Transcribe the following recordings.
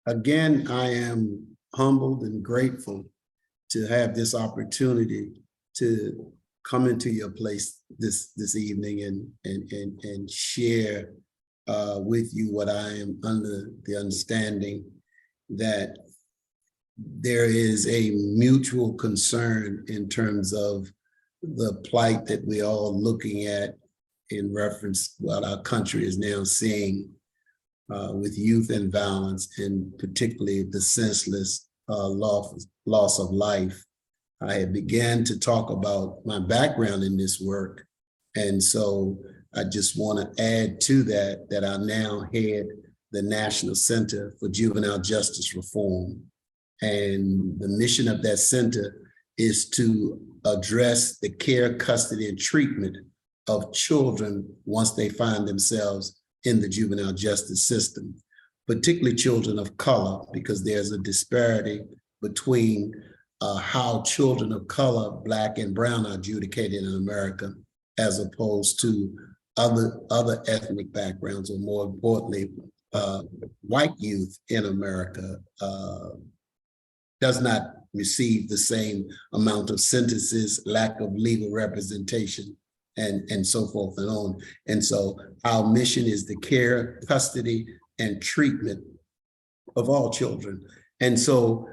Again, I am humbled and grateful to have this opportunity to come into your place this evening and share with you what I am under the understanding that there is a mutual concern in terms of the plight that we're all looking at in reference to what our country is now seeing with youth and violence, and particularly the senseless loss of life. I had began to talk about my background in this work, and so I just want to add to that I now head the National Center for Juvenile Justice Reform. And the mission of that center is to address the care, custody, and treatment of children once they find themselves in the juvenile justice system, particularly children of color, because there's a disparity between how children of color, Black and brown, are adjudicated in America, as opposed to other ethnic backgrounds, or more importantly, white youth in America does not receive the same amount of sentences, lack of legal representation, and so forth and on. And so our mission is the care, custody, and treatment of all children. And so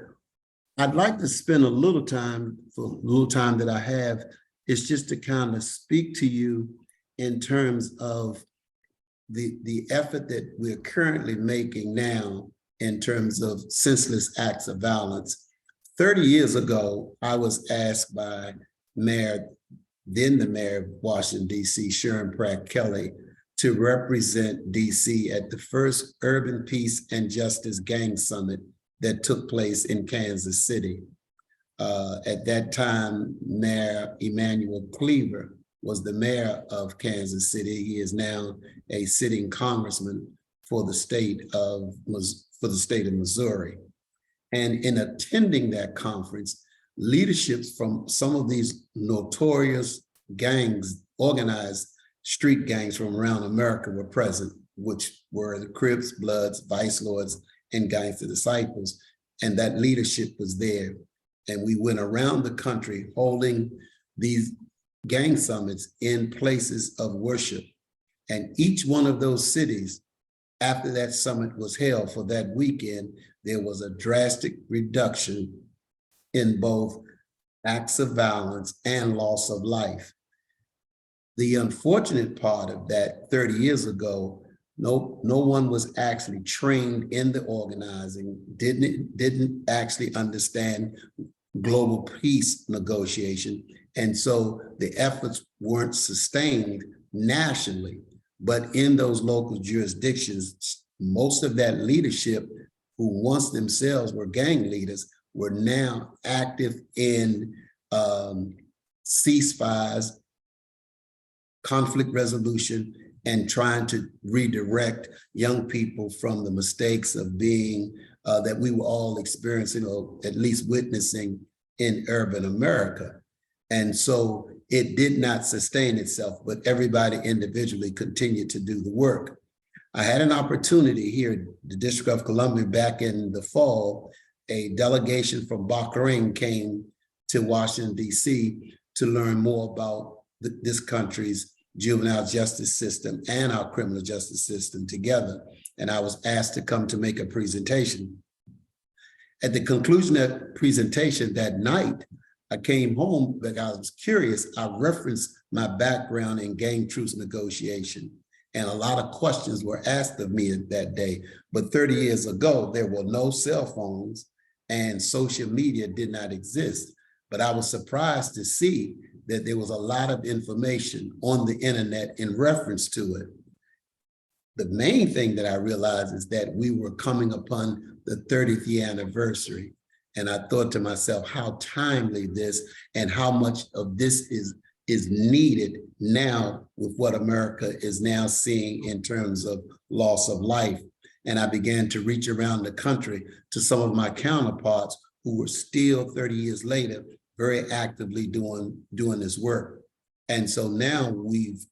I'd like to spend a little time, for a little time that I have, is just to kind of speak to you in terms of the effort that we're currently making now in terms of senseless acts of violence. 30 years ago, I was asked by then the mayor of Washington, D.C., Sharon Pratt Kelly, to represent D.C. at the first Urban Peace and Justice Gang Summit that took place in Kansas City. At that time, Mayor Emanuel Cleaver was the mayor of Kansas City. He is now a sitting congressman for the state of Missouri. And in attending that conference, leaderships from some of these notorious gangs, organized street gangs from around America, were present, which were the Crips, Bloods, Vice Lords, and Gangster Disciples. And that leadership was there. And we went around the country holding these gang summits in places of worship. And each one of those cities, after that summit was held for that weekend, there was a drastic reduction in both acts of violence and loss of life. The unfortunate part of that, 30 years ago, no one was actually trained in the organizing, didn't actually understand global peace negotiation. And so the efforts weren't sustained nationally, but in those local jurisdictions, most of that leadership, who once themselves were gang leaders, were now active in ceasefires, conflict resolution, and trying to redirect young people from the mistakes of being that we were all experiencing, or at least witnessing, in urban America. And so it did not sustain itself, but everybody individually continued to do the work. I had an opportunity here in the District of Columbia back in the fall. A delegation from Bahrain came to Washington, D.C. to learn more about this country's juvenile justice system and our criminal justice system together. And I was asked to come to make a presentation. At the conclusion of the presentation that night, I came home, but I was curious. I referenced my background in gang truce negotiation, and a lot of questions were asked of me that day. But 30 years ago, there were no cell phones and social media did not exist. But I was surprised to see that there was a lot of information on the internet in reference to it. The main thing that I realized is that we were coming upon the 30th year anniversary. And I thought to myself, how timely this and how much of this is needed now with what America is now seeing in terms of loss of life. And I began to reach around the country to some of my counterparts who were still 30 years later very actively doing this work. And so now we've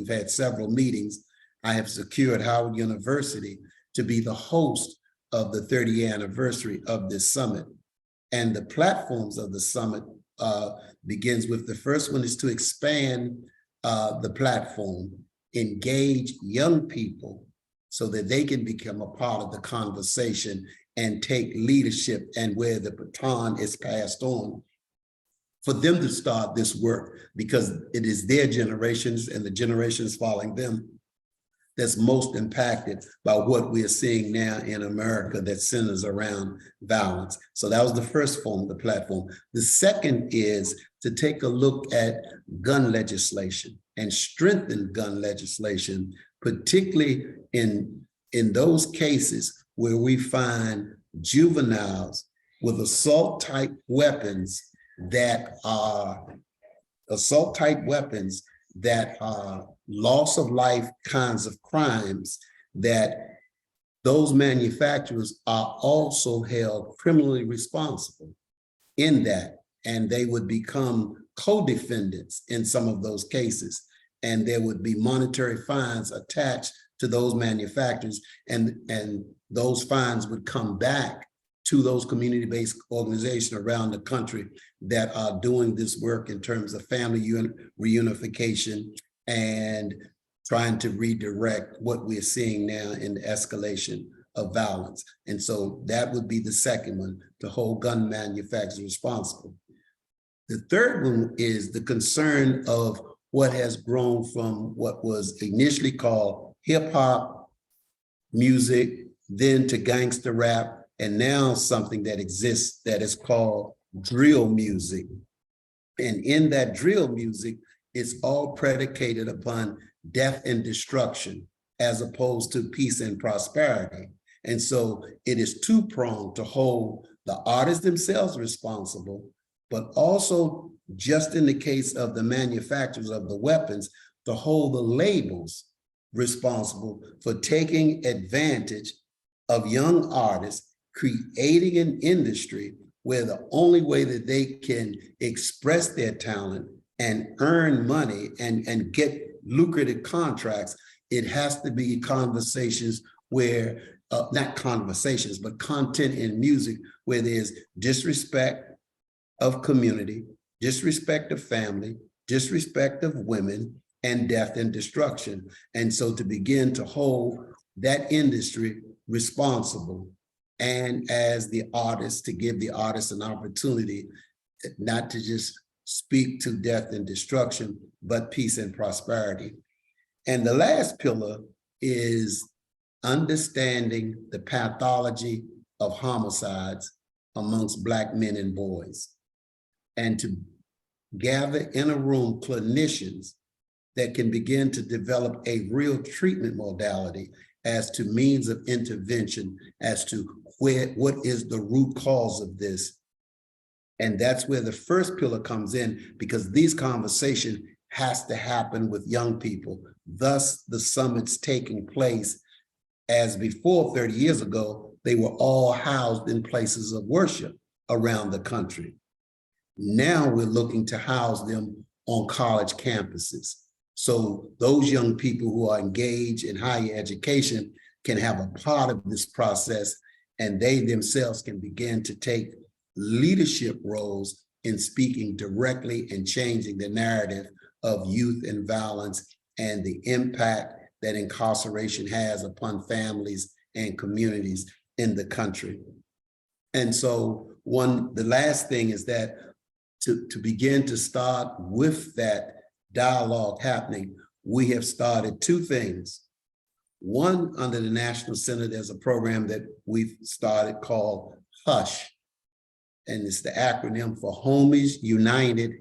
had several meetings. I have secured Howard University to be the host of the 30th anniversary of this summit. And the platforms of the summit begins with the first one is to expand the platform, engage young people so that they can become a part of the conversation and take leadership, and where the baton is passed on for them to start this work, because it is their generations and the generations following them that's most impacted by what we are seeing now in America that centers around violence. So that was the first form of the platform. The second is to take a look at gun legislation and strengthen gun legislation, particularly in those cases where we find juveniles with assault type weapons that are loss of life kinds of crimes, that those manufacturers are also held criminally responsible in that, and they would become co-defendants in some of those cases, and there would be monetary fines attached to those manufacturers, and those fines would come back to those community-based organizations around the country that are doing this work in terms of family reunification and trying to redirect what we're seeing now in the escalation of violence. And so that would be the second one, to hold gun manufacturers responsible. The third one is the concern of what has grown from what was initially called hip hop music, then to gangster rap, and now something that exists that is called drill music. And in that drill music, it's all predicated upon death and destruction as opposed to peace and prosperity. And so it is two-pronged to hold the artists themselves responsible, but also, just in the case of the manufacturers of the weapons, to hold the labels responsible for taking advantage of young artists, creating an industry where the only way that they can express their talent and earn money and get lucrative contracts, it has to be conversations where, not conversations, but content in music where there's disrespect of community, disrespect of family, disrespect of women, and death and destruction. And so to begin to hold that industry responsible, and as the artist, to give the artist an opportunity not to just speak to death and destruction, but peace and prosperity. And the last pillar is understanding the pathology of homicides amongst Black men and boys, and to gather in a room clinicians that can begin to develop a real treatment modality as to means of intervention, as to what is the root cause of this. And that's where the first pillar comes in, because these conversations has to happen with young people. Thus, the summits taking place, as before 30 years ago, they were all housed in places of worship around the country. Now we're looking to house them on college campuses. So those young people who are engaged in higher education can have a part of this process, and they themselves can begin to take leadership roles in speaking directly and changing the narrative of youth and violence and the impact that incarceration has upon families and communities in the country. And so the last thing is that to begin to start with that dialogue happening, we have started two things. One, under the National Center, there's a program that we've started called HUSH, and it's the acronym for Homies United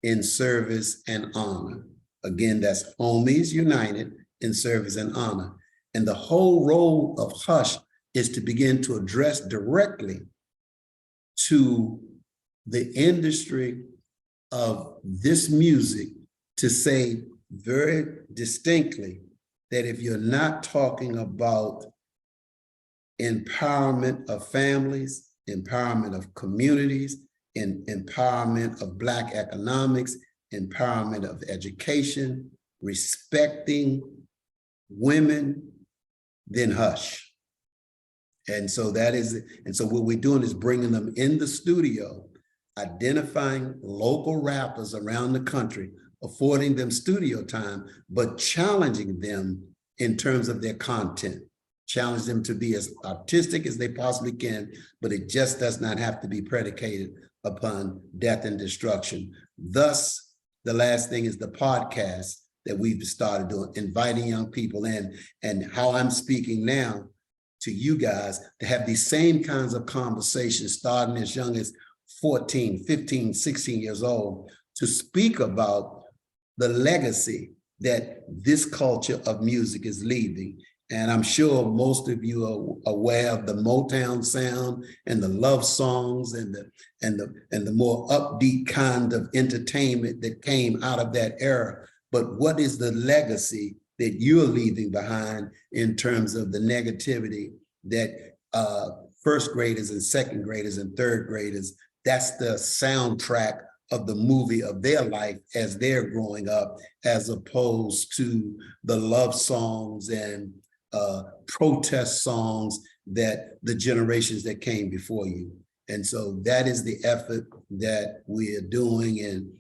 in Service and Honor. Again, that's Homies United in Service and Honor. And the whole role of HUSH is to begin to address directly to the industry of this music, to say very distinctly that if you're not talking about empowerment of families, empowerment of communities, and empowerment of Black economics, empowerment of education, respecting women, then hush. And so that is, and so what we're doing is bringing them in the studio, identifying local rappers around the country, affording them studio time, but challenging them in terms of their content. Challenge them to be as artistic as they possibly can, but it just does not have to be predicated upon death and destruction. Thus, the last thing is the podcast that we've started doing, inviting young people in, and how I'm speaking now to you guys to have these same kinds of conversations starting as young as 14, 15, 16 years old, to speak about the legacy that this culture of music is leaving. And I'm sure most of you are aware of the Motown sound and the love songs and the more upbeat kind of entertainment that came out of that era. But what is the legacy that you're leaving behind in terms of the negativity that first graders and second graders and third graders, that's the soundtrack of the movie of their life as they're growing up, as opposed to the love songs and protest songs that the generations that came before you. And so that is the effort that we are doing, and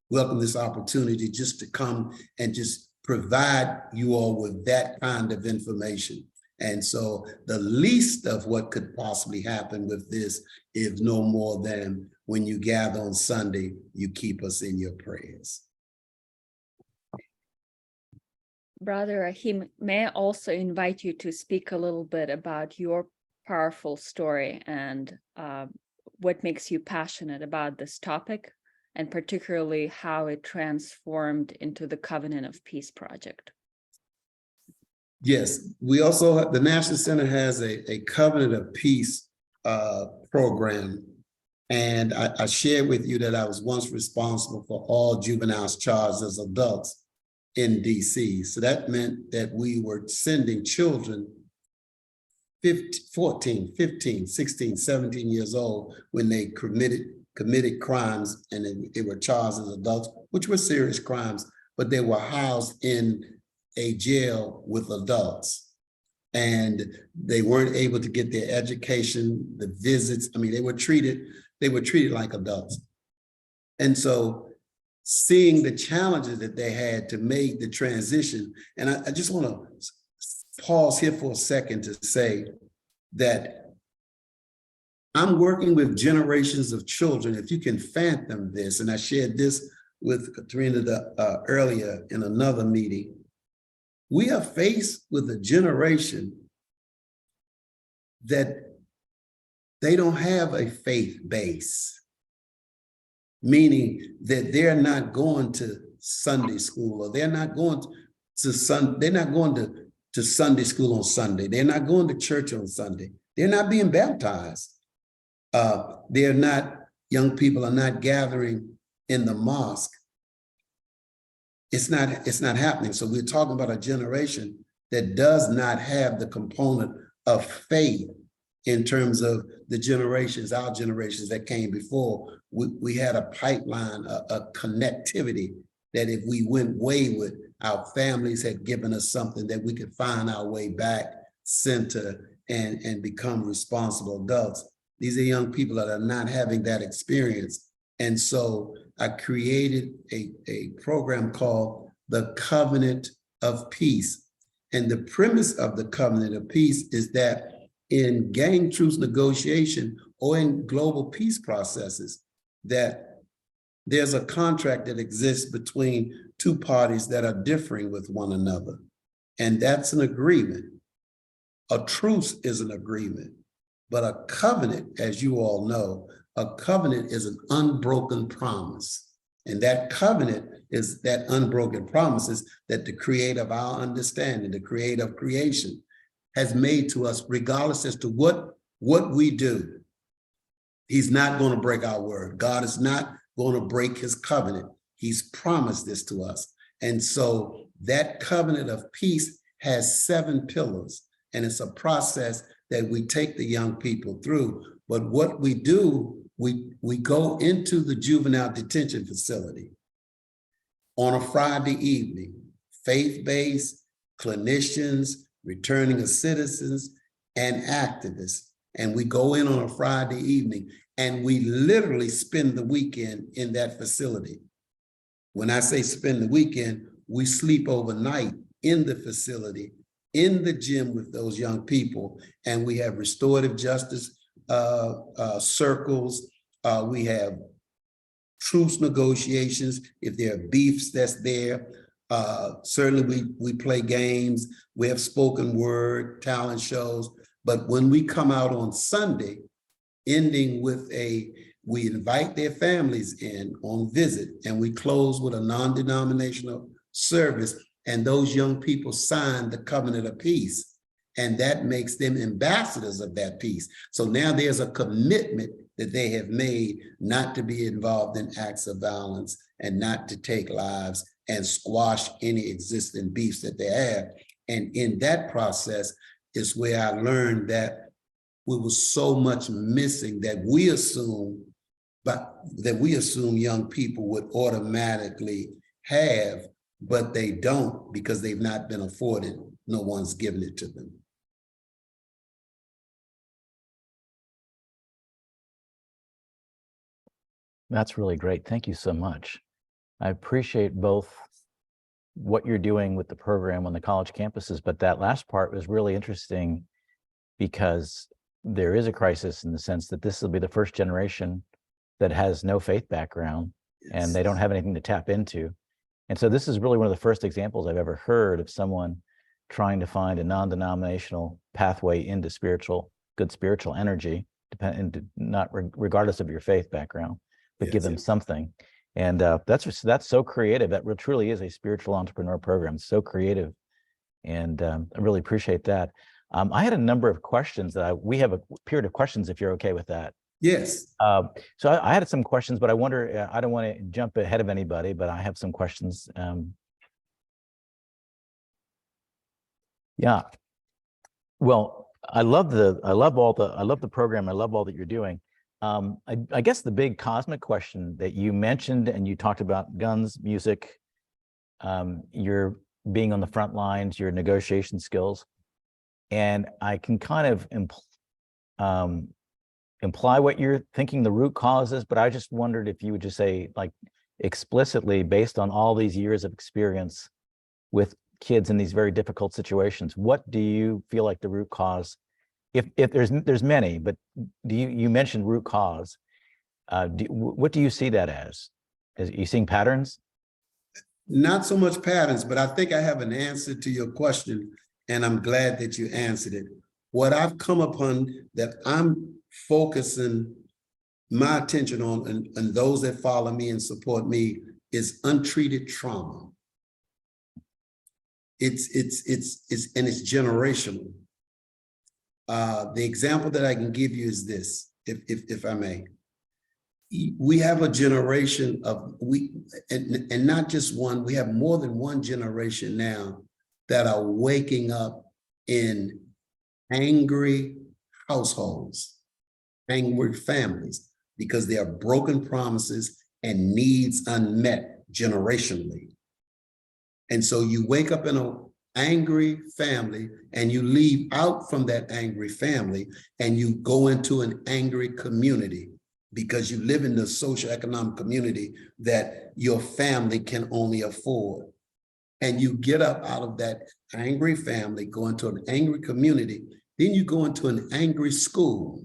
welcome this opportunity just to come and just provide you all with that kind of information. And so the least of what could possibly happen with this is no more than when you gather on Sunday, you keep us in your prayers. Brother Rahim, may I also invite you to speak a little bit about your powerful story and what makes you passionate about this topic, and particularly how it transformed into the Covenant of Peace project? Yes, we also, the National Center has a Covenant of Peace program. And I shared with you that I was once responsible for all juveniles charged as adults in DC. So that meant that we were sending children 14, 15, 16, 17 years old when they committed crimes, and they were charged as adults, which were serious crimes, but they were housed in a jail with adults. And they weren't able to get their education, the visits. I mean, they were treated like adults. And so seeing the challenges that they had to make the transition. And I just want to pause here for a second to say that I'm working with generations of children, if you can fathom this, and I shared this with Katrina earlier in another meeting. We are faced with a generation that they don't have a faith base, meaning that they're not going to Sunday school, or they're not going to Sunday school on Sunday. They're not going to church on Sunday. They're not being baptized. Young people are not gathering in the mosque. It's not happening. So we're talking about a generation that does not have the component of faith in terms of the generations, our generations that came before. We had a pipeline, a connectivity that if we went wayward, our families had given us something that we could find our way back, center, and become responsible adults. These are young people that are not having that experience. And so I created a program called the Covenant of Peace. And the premise of the Covenant of Peace is that in gang truce negotiation or in global peace processes, that there's a contract that exists between two parties that are differing with one another. And that's an agreement. A truce is an agreement, but a covenant, as you all know, a covenant is an unbroken promise. And that covenant is that unbroken promises that the creator of our understanding, the creator of creation, has made to us, regardless as to what we do. He's not going to break our word. God is not going to break his covenant. He's promised this to us. And so that covenant of peace has 7 pillars, and it's a process that we take the young people through. But what we do, we go into the juvenile detention facility on a Friday evening, faith-based, clinicians, returning as citizens, and activists. And we go in on a Friday evening and we literally spend the weekend in that facility. When I say spend the weekend, we sleep overnight in the facility, in the gym with those young people. And we have restorative justice circles. We have truce negotiations. If there are beefs that's there, certainly we play games. We have spoken word, talent shows. But when we come out on Sunday, ending with we invite their families in on visit, and we close with a non-denominational service, and those young people sign the covenant of peace, and that makes them ambassadors of that peace. So now there's a commitment that they have made not to be involved in acts of violence and not to take lives and squash any existing beefs that they have. And in that process is where I learned that we were so much missing that we assume young people would automatically have, but they don't, because they've not been afforded. No one's given it to them. That's really great. Thank you so much. I appreciate both what you're doing with the program on the college campuses, but that last part was really interesting because there is a crisis in the sense that this will be the first generation that has no faith background. Yes. And they don't have anything to tap into. And so this is really one of the first examples I've ever heard of someone trying to find a non-denominational pathway into good spiritual energy, regardless of your faith background, but yes, give them something. And that's so creative. That truly is a spiritual entrepreneur program. It's so creative. And I really appreciate that. I had a number of questions we have a period of questions if you're okay with that. Yes. So I had some questions, but I wonder, I don't want to jump ahead of anybody, but I have some questions. Yeah. Well, I love the program. I love all that you're doing. I guess the big cosmic question that you mentioned, and you talked about guns, music, your being on the front lines, your negotiation skills. And I can kind of imply what you're thinking the root cause is, but I just wondered if you would just say, like, explicitly, based on all these years of experience with kids in these very difficult situations, what do you feel like the root cause? If there's many, but you mentioned root cause. What do you see that as? Are you seeing patterns? Not so much patterns, but I think I have an answer to your question, and I'm glad that you answered it. What I've come upon that I'm focusing my attention on, and those that follow me and support me, is untreated trauma. It's generational. The example that I can give you is this, if I may. We have a generation of, and not just one, we have more than one generation now that are waking up in angry households, angry families, because there are broken promises and needs unmet generationally. And so you wake up in an angry family and you leave out from that angry family and you go into an angry community because you live in the socioeconomic community that your family can only afford. And you get up out of that angry family, go into an angry community, then you go into an angry school,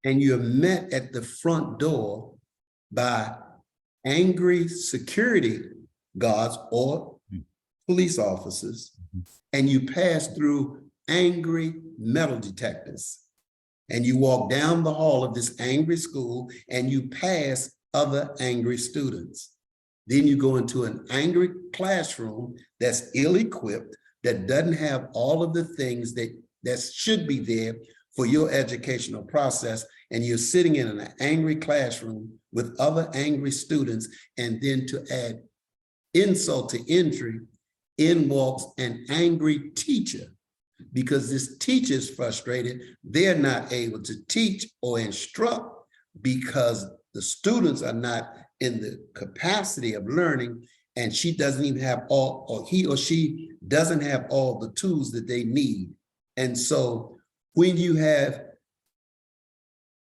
and you're met at the front door by angry security guards or police officers, and you pass through angry metal detectors, and you walk down the hall of this angry school and you pass other angry students. Then you go into an angry classroom that's ill-equipped, that doesn't have all of the things that should be there for your educational process, and you're sitting in an angry classroom with other angry students, and then to add insult to injury, in walks an angry teacher, because this teacher is frustrated. They're not able to teach or instruct because the students are not in the capacity of learning, and she doesn't even have all, or he or she doesn't have all the tools that they need And so when you have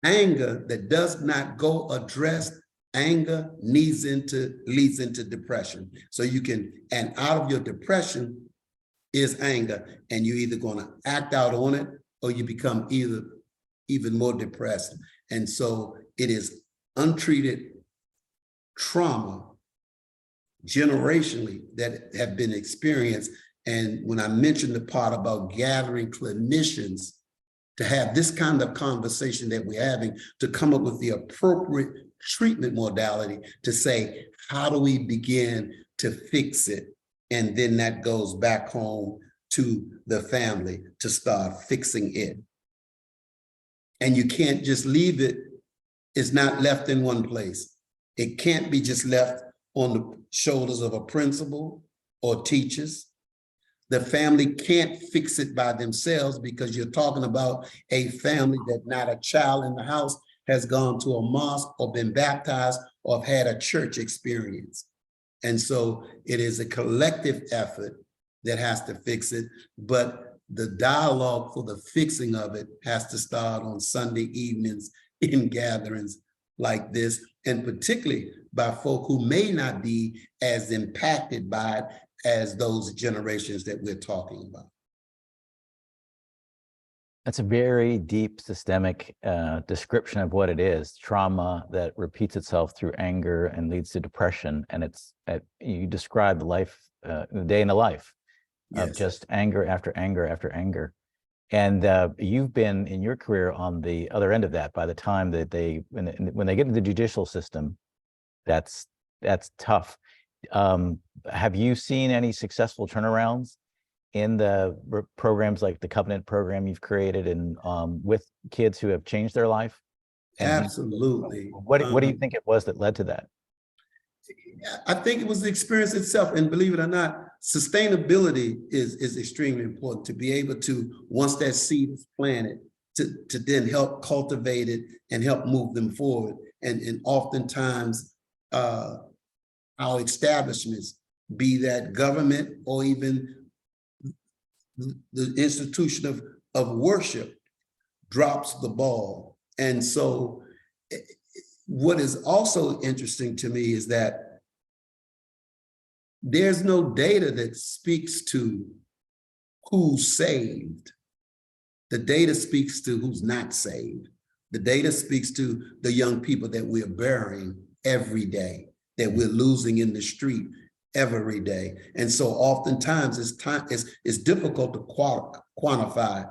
anger that does not go addressed, anger leads into depression. So you can, and out of your depression is anger, and you're either going to act out on it or you become even more depressed. And so it is untreated trauma generationally that have been experienced. And when I mentioned the part about gathering clinicians to have this kind of conversation that we're having, to come up with the appropriate treatment modality to say, how do we begin to fix it? And then that goes back home to the family to start fixing it. And you can't just leave it. It's not left in one place. It can't be just left on the shoulders of a principal or teachers. The family can't fix it by themselves, because you're talking about a family that not a child in the house has gone to a mosque or been baptized or have had a church experience. And so it is a collective effort that has to fix it, but the dialogue for the fixing of it has to start on Sunday evenings in gatherings like this, and particularly by folk who may not be as impacted by it as those generations that we're talking about. That's a very deep systemic description of what it is, trauma that repeats itself through anger and leads to depression. And you describe the life, the day in the life of just anger after anger after anger. And you've been in your career on the other end of that. By the time that when they get into the judicial system, that's tough. Have you seen any successful turnarounds in the programs like the Covenant program you've created, and with kids who have changed their life? And absolutely. What do you think it was that led to that? I think it was the experience itself, and believe it or not, sustainability is extremely important, to be able to, once that seed is planted, to then help cultivate it and help move them forward. And oftentimes our establishments, be that government or even the institution of worship, drops the ball. And so what is also interesting to me is that there's no data that speaks to who's saved. The data speaks to who's not saved. The data speaks to the young people that we're burying every day, that we're losing in the street every day. And so oftentimes it's difficult to quantify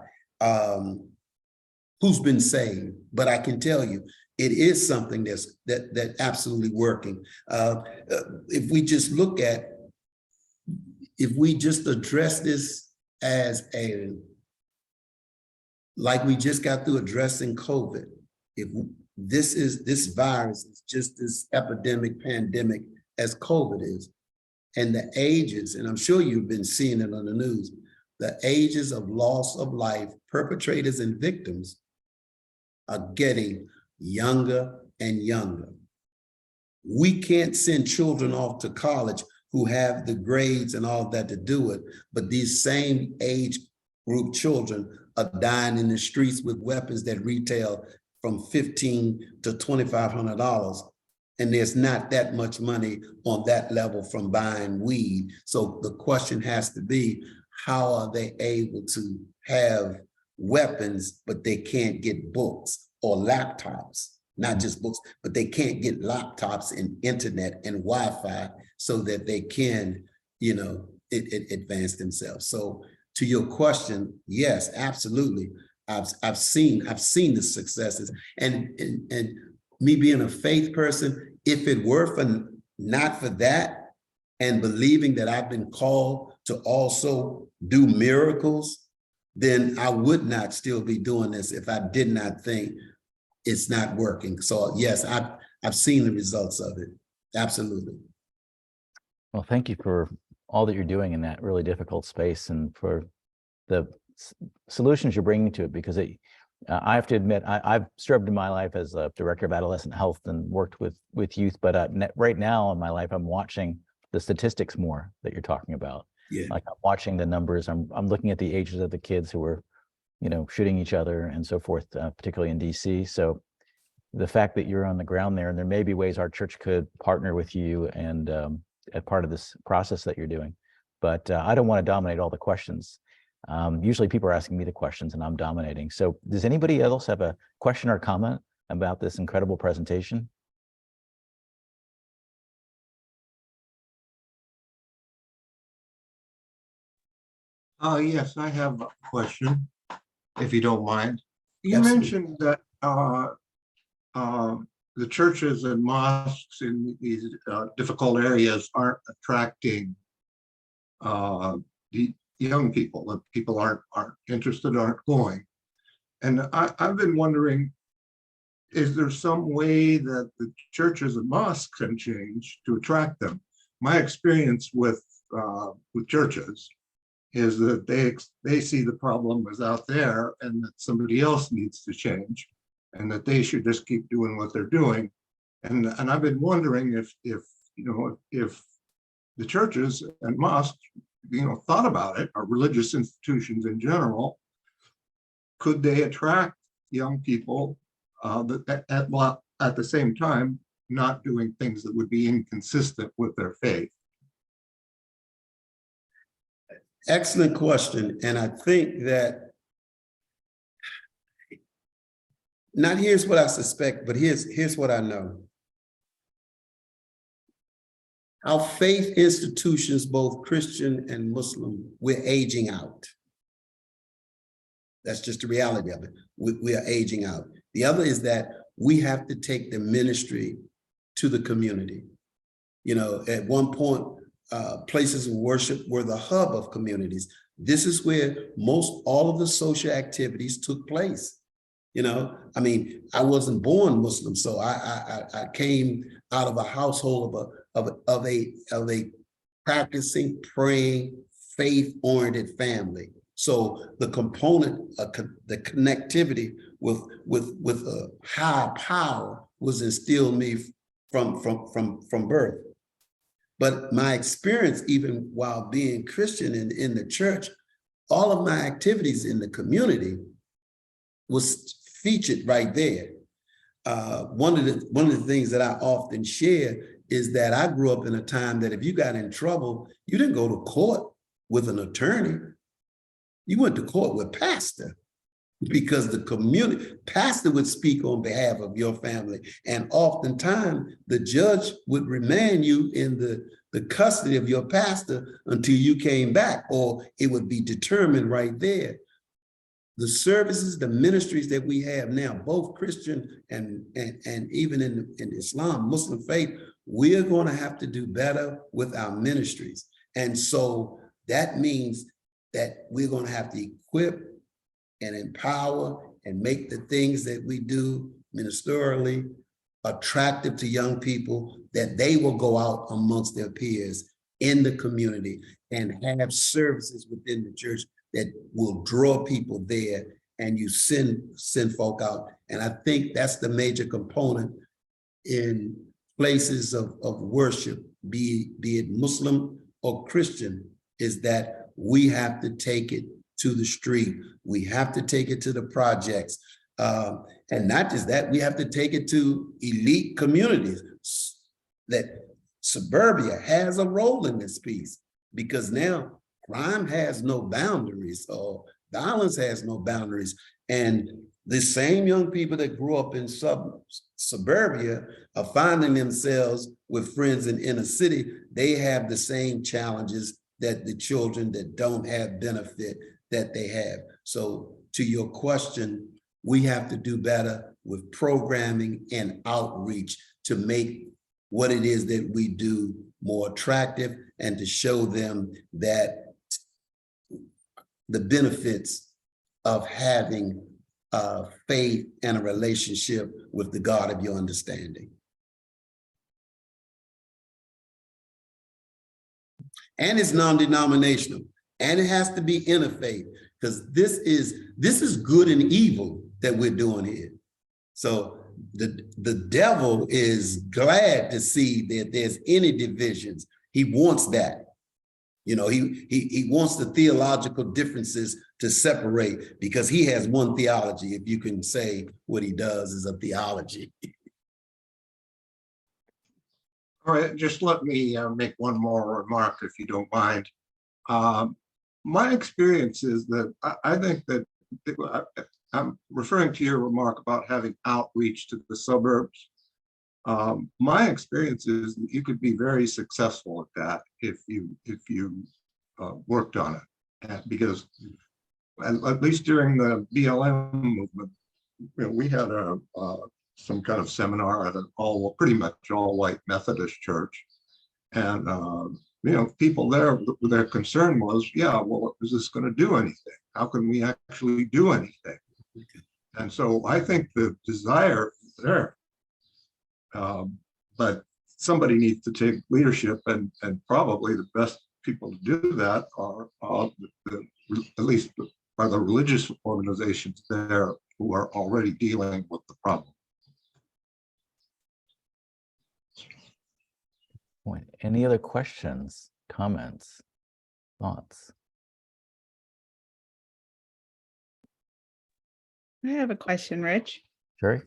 who's been saved, but I can tell you, it is something that absolutely working. If we just address this as like we just got through addressing COVID, if this virus is just as epidemic, pandemic as COVID is, and the ages, and I'm sure you've been seeing it on the news, the ages of loss of life, perpetrators and victims are getting younger and younger. We can't send children off to college who have the grades and all that to do it, but these same age group children are dying in the streets with weapons that retail from $1,500 to $2,500. And there's not that much money on that level from buying weed. So the question has to be, how are they able to have weapons, but they can't get books or laptops? Not just books, but they can't get laptops and internet and Wi-Fi so that they can, advance themselves. So to your question, yes, absolutely. I've seen the successes, and me being a faith person, if it were not for that, and believing that I've been called to also do miracles, then I would not still be doing this if I did not think it's not working. So yes, I've seen the results of it. Absolutely. Well, thank you for all that you're doing in that really difficult space, and for the solutions you're bringing to it, because I have to admit, I've served in my life as a director of adolescent health and worked with youth, but right now in my life, I'm watching the statistics more that you're talking about. Yeah. Like I'm watching the numbers. I'm looking at the ages of the kids who were shooting each other and so forth, particularly in DC. So the fact that you're on the ground there, and there may be ways our church could partner with you and as part of this process that you're doing. But I don't want to dominate all the questions. Usually people are asking me the questions and I'm dominating. So does anybody else have a question or comment about this incredible presentation? Yes, I have a question, if you don't mind. You Absolutely. mentioned that the churches and mosques in these difficult areas aren't attracting the young people. The people aren't interested, aren't going. And I've been wondering, is there some way that the churches and mosques can change to attract them? My experience with churches is that they see the problem is out there and that somebody else needs to change and that they should just keep doing what they're doing. And I've been wondering if the churches and mosques, thought about it, or religious institutions in general, could they attract young people that at the same time not doing things that would be inconsistent with their faith? Excellent question. And I think that not here's what I suspect, but here's what I know. Our faith institutions, both Christian and Muslim, we're aging out. That's just the reality of it. We are aging out. The other is that we have to take the ministry to the community. At one point, places of worship were the hub of communities. This is where all of the social activities took place. I wasn't born Muslim, so I came out of a household of a practicing, praying, faith-oriented family. So the component, the connectivity with a high power was instilled in me from birth. But my experience, even while being Christian in the church, all of my activities in the community was featured right there. One of the things that I often share is that I grew up in a time that if you got in trouble, you didn't go to court with an attorney. You went to court with pastor, because the community pastor would speak on behalf of your family. And oftentimes the judge would remand you in the custody of your pastor until you came back, or it would be determined right there. The services, the ministries that we have now, both Christian and even in Islam, Muslim faith, we are going to have to do better with our ministries. And so that means that we're going to have to equip and empower and make the things that we do ministerially attractive to young people, that they will go out amongst their peers in the community and have services within the church that will draw people there, and you send folk out. And I think that's the major component in places of worship, be it Muslim or Christian, is that we have to take it to the street. We have to take it to the projects. And not just that, we have to take it to elite communities. That suburbia has a role in this piece, because now crime has no boundaries, or violence has no boundaries. And the same young people that grew up in suburbia are finding themselves with friends in inner city. They have the same challenges that the children that don't have benefit that they have. So to your question, we have to do better with programming and outreach to make what it is that we do more attractive, and to show them that the benefits of having faith and a relationship with the God of your understanding. And it's non-denominational, and it has to be interfaith, because this is good and evil that we're doing here. So the devil is glad to see that there's any divisions. He wants that. You know, he wants the theological differences to separate because he has one theology. If you can say what he does is a theology. All right, just let me make one more remark, if you don't mind. My experience is that I think that I'm referring to your remark about having outreach to the suburbs. My experience is that you could be very successful at that if you worked on it, because at least during the BLM movement, we had some kind of seminar at an pretty much all white Methodist church, and people there, their concern was, yeah, well, is this going to do anything? How can we actually do anything? And so I think the desire is there, but somebody needs to take leadership, and probably the best people to do that are at least are the religious organizations there who are already dealing with the problem. Any other questions, comments, thoughts? I have a question, Rich. Sherry?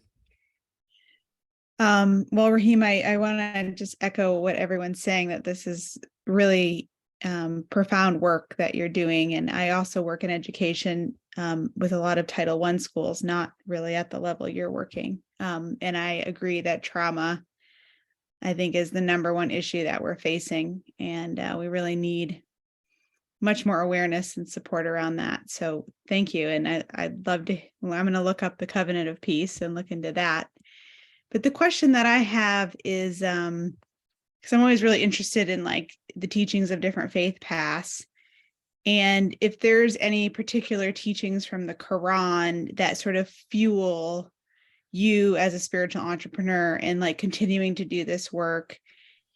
Well, Rahim, I want to just echo what everyone's saying, that this is really profound work that you're doing. And I also work in education with a lot of Title I schools, not really at the level you're working. And I agree that trauma, I think, is the number one issue that we're facing. And we really need much more awareness and support around that. So thank you. And I'd love to, I'm going to look up the Covenant of Peace and look into that. But the question that I have is, because I'm always really interested in like the teachings of different faith paths. And if there's any particular teachings from the Quran that sort of fuel you as a spiritual entrepreneur and like continuing to do this work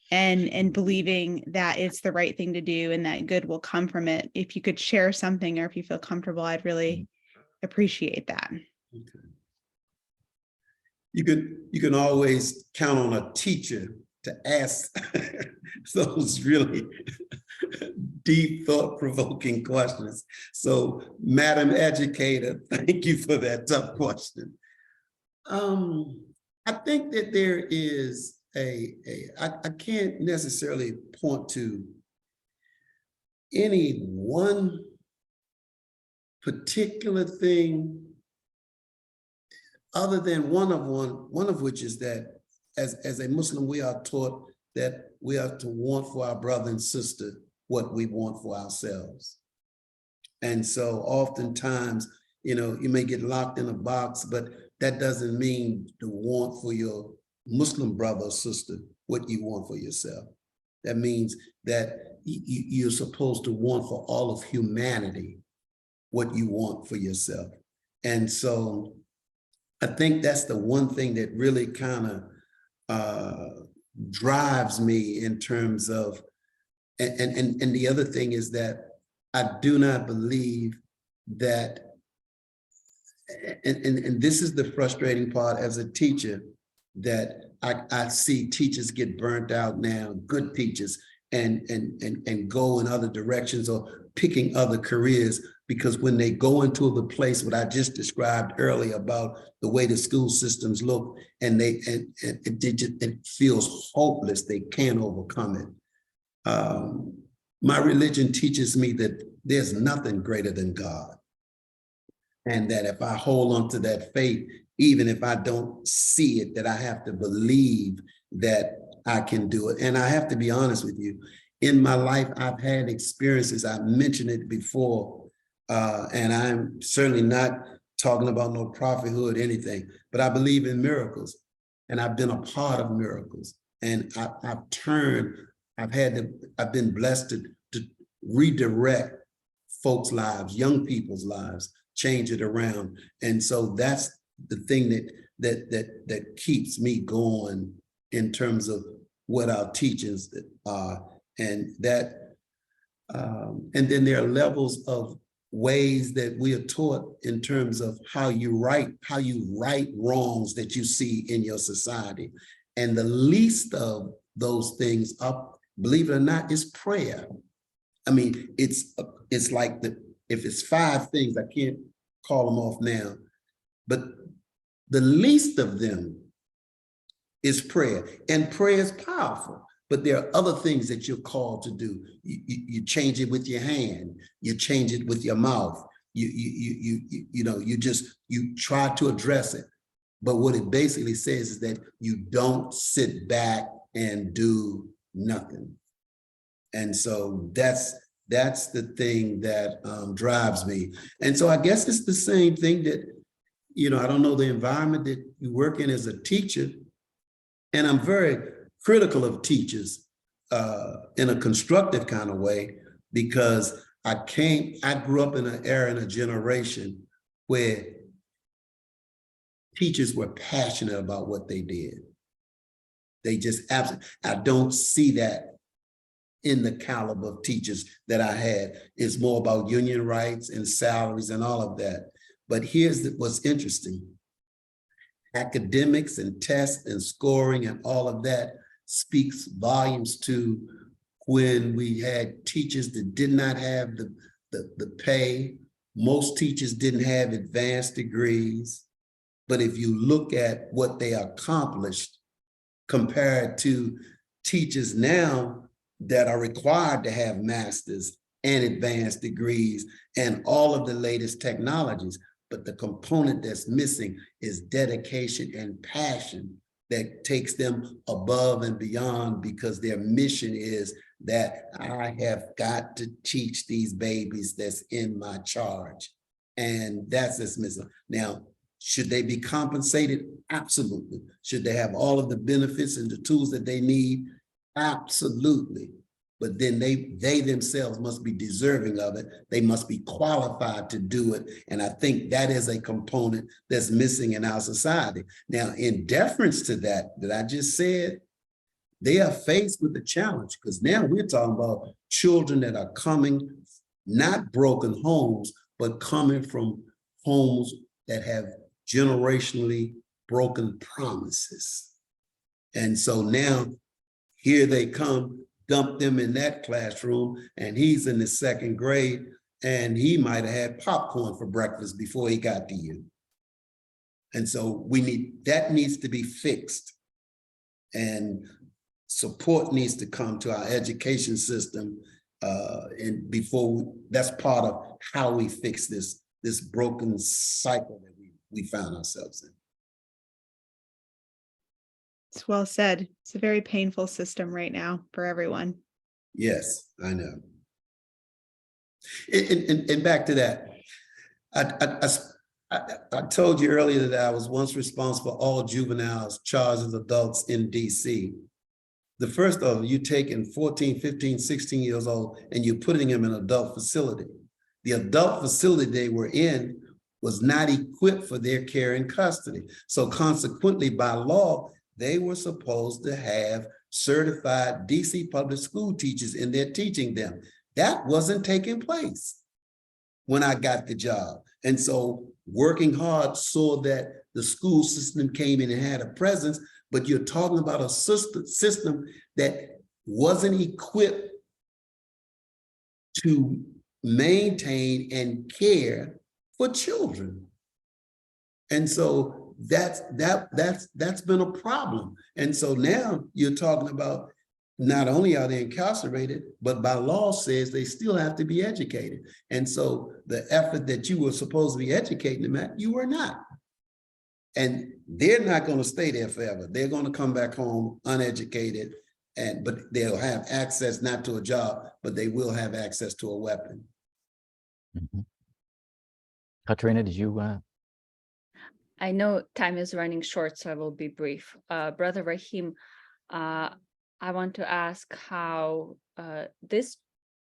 and believing that it's the right thing to do and that good will come from it. If you could share something, or if you feel comfortable, I'd really appreciate that. Okay. You can always count on a teacher to ask those really deep, thought-provoking questions. So, Madam Educator, thank you for that tough question. I think that there is I can't necessarily point to any one particular thing other than one of which is that as a Muslim, we are taught that we are to want for our brother and sister what we want for ourselves. And so oftentimes, you may get locked in a box, but that doesn't mean to want for your Muslim brother or sister what you want for yourself. That means that you're supposed to want for all of humanity what you want for yourself. And so I think that's the one thing that really kind of drives me in terms of, and the other thing is that I do not believe that, and this is the frustrating part as a teacher, that I see teachers get burnt out now, good teachers, and go in other directions or picking other careers, because when they go into the place what I just described earlier about the way the school systems look, and it feels hopeless, they can't overcome it. My religion teaches me that there's nothing greater than God. And that if I hold on to that faith, even if I don't see it, that I have to believe that I can do it. And I have to be honest with you, in my life, I've had experiences, I mentioned it before, and I'm certainly not talking about no prophethood or anything, but I believe in miracles, and I've been a part of miracles. And I've been blessed to redirect folks' lives, young people's lives, change it around. And so that's the thing that keeps me going in terms of what our teachings are. And that, and then there are levels of ways that we are taught in terms of how you right wrongs that you see in your society. And the least of those things, believe it or not, is prayer. I mean, it's like if it's 5 things, I can't call them off now, but the least of them is prayer, and prayer is powerful. But there are other things that you're called to do. You change it with your hand. You change it with your mouth. You try to address it. But what it basically says is that you don't sit back and do nothing. And so that's the thing that drives me. And so I guess it's the same thing that, I don't know the environment that you work in as a teacher, and I'm very critical of teachers in a constructive kind of way, because I grew up in an era, in a generation where teachers were passionate about what they did. They just absolutely, I don't see that in the caliber of teachers that I had. It's more about union rights and salaries and all of that. But here's what's interesting. Academics and tests and scoring and all of that speaks volumes to when we had teachers that did not have the pay. Most teachers didn't have advanced degrees. But if you look at what they accomplished compared to teachers now that are required to have masters and advanced degrees and all of the latest technologies, but the component that's missing is dedication and passion that takes them above and beyond, because their mission is that I have got to teach these babies that's in my charge. And that's what's missing. Now, should they be compensated? Absolutely. Should they have all of the benefits and the tools that they need? Absolutely. But then they themselves must be deserving of it. They must be qualified to do it. And I think that is a component that's missing in our society. Now, in deference to that I just said, they are faced with the challenge, because now we're talking about children that are coming, not broken homes, but coming from homes that have generationally broken promises. And so now here they come, dump them in that classroom, and he's in the 2nd grade, and he might have had popcorn for breakfast before he got to you. And so that needs to be fixed, and support needs to come to our education system, and that's part of how we fix this broken cycle that we found ourselves in. It's well said. It's a very painful system right now for everyone. Yes, I know. And back to that, I told you earlier that I was once responsible for all juveniles charged as adults in DC. The first of them, you taking 14, 15, 16 years old, and you're putting them in an adult facility. The adult facility they were in was not equipped for their care and custody. So consequently, by law, they were supposed to have certified DC public school teachers in there teaching them. That wasn't taking place when I got the job. And so working hard saw that the school system came in and had a presence, but you're talking about a system that wasn't equipped to maintain and care for children. And so that's been a problem. And so now you're talking about not only are they incarcerated, but by law says they still have to be educated. And so the effort that you were supposed to be educating them at, you were not. And they're not going to stay there forever. They're going to come back home uneducated, but they'll have access not to a job, but they will have access to a weapon. Mm-hmm. Katrina, did you? I know time is running short, so I will be brief. Brother Rahim, I want to ask how this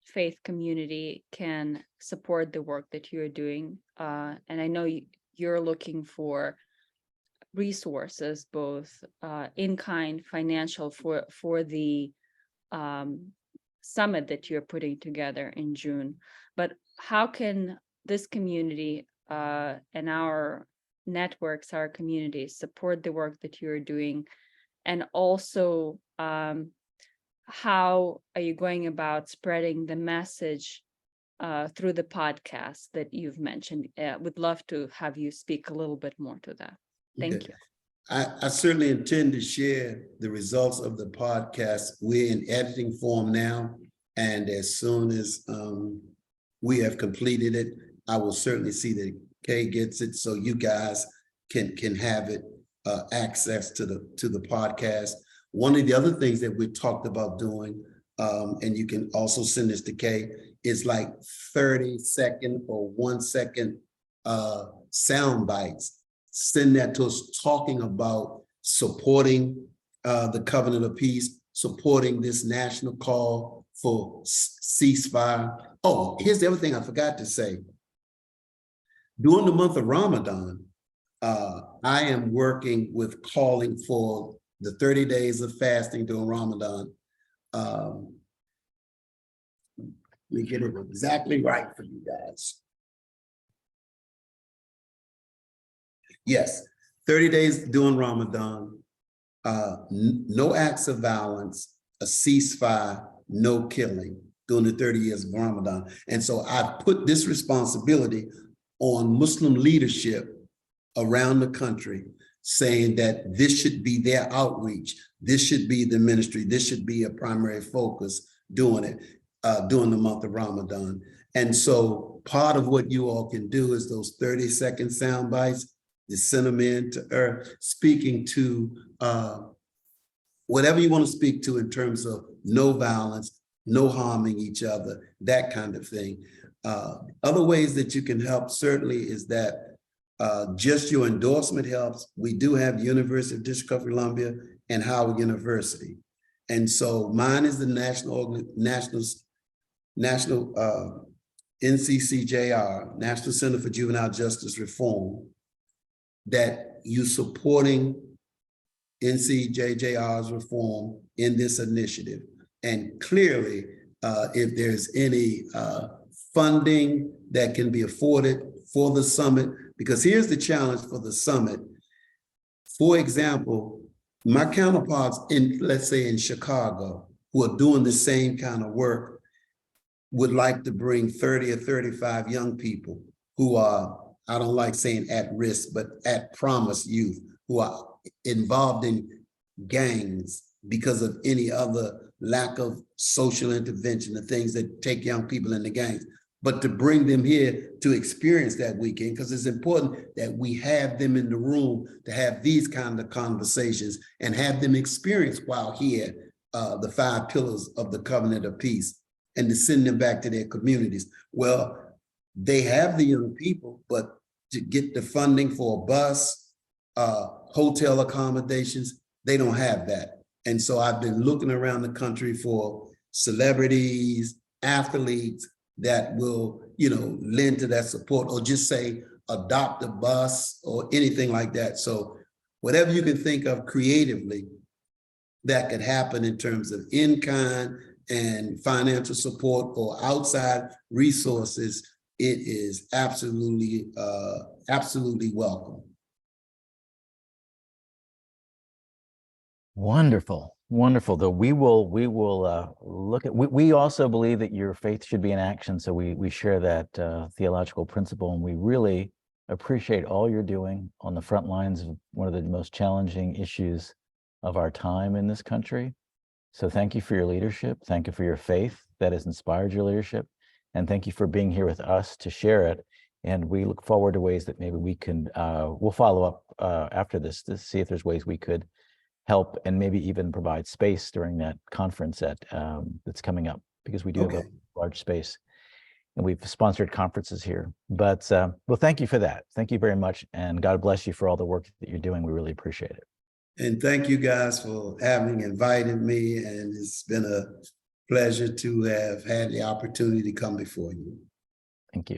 faith community can support the work that you're doing. And I know you're looking for resources, both in-kind, financial, for the summit that you're putting together in June. But how can this community and our networks, our communities support the work that you're doing? And also, how are you going about spreading the message through the podcast that you've mentioned? Would love to have you speak a little bit more to that. Thank Okay. you. I certainly intend to share the results of the podcast. We're in editing form now, and as soon as we have completed it, I will certainly see that Kay gets it, so you guys can have it access to the podcast. One of the other things that we talked about doing, and you can also send this to Kay, is like 30-second or 1-second sound bites. Send that to us talking about supporting the Covenant of Peace, supporting this national call for ceasefire. Oh, here's the other thing I forgot to say. During the month of Ramadan, I am working with calling for the 30 days of fasting during Ramadan. Let me get it exactly right for you guys. Yes, 30 days during Ramadan, no acts of violence, a ceasefire, no killing during the 30 years of Ramadan. And so I put this responsibility on Muslim leadership around the country, saying that this should be their outreach. This should be the ministry. This should be a primary focus doing it during the month of Ramadan. And so part of what you all can do is those 30-second sound bites, the sentiment to earth, speaking to whatever you want to speak to in terms of no violence, no harming each other, that kind of thing. Other ways that you can help certainly is that just your endorsement helps. We do have University of District of Columbia and Howard University. And so mine is the national NCCJR, National Center for Juvenile Justice Reform, that you supporting NCJJR's reform in this initiative. And clearly, if there's any funding that can be afforded for the summit, because here's the challenge for the summit. For example, my counterparts in, let's say in Chicago, who are doing the same kind of work, would like to bring 30 or 35 young people who are, I don't like saying at risk, but at promise youth, who are involved in gangs because of any other lack of social intervention, the things that take young people into gangs, but to bring them here to experience that weekend, because it's important that we have them in the room to have these kind of conversations and have them experience while here the 5 pillars of the Covenant of Peace, and to send them back to their communities. Well, they have the young people, but to get the funding for a bus, hotel accommodations, they don't have that. And so I've been looking around the country for celebrities, athletes that will, lend to that support, or just say adopt a bus or anything like that. So whatever you can think of creatively that could happen in terms of in-kind and financial support or outside resources, it is absolutely welcome. Wonderful, wonderful. Though we will look at. We also believe that your faith should be in action. So we share that theological principle, and we really appreciate all you're doing on the front lines of one of the most challenging issues of our time in this country. So thank you for your leadership. Thank you for your faith that has inspired your leadership, and thank you for being here with us to share it. And we look forward to ways that maybe we can. We'll follow up after this to see if there's ways we could help and maybe even provide space during that conference that's coming up, because we do have a large space and we've sponsored conferences here. But well, thank you for that. Thank you very much. And God bless you for all the work that you're doing. We really appreciate it. And thank you guys for having invited me. And it's been a pleasure to have had the opportunity to come before you. Thank you.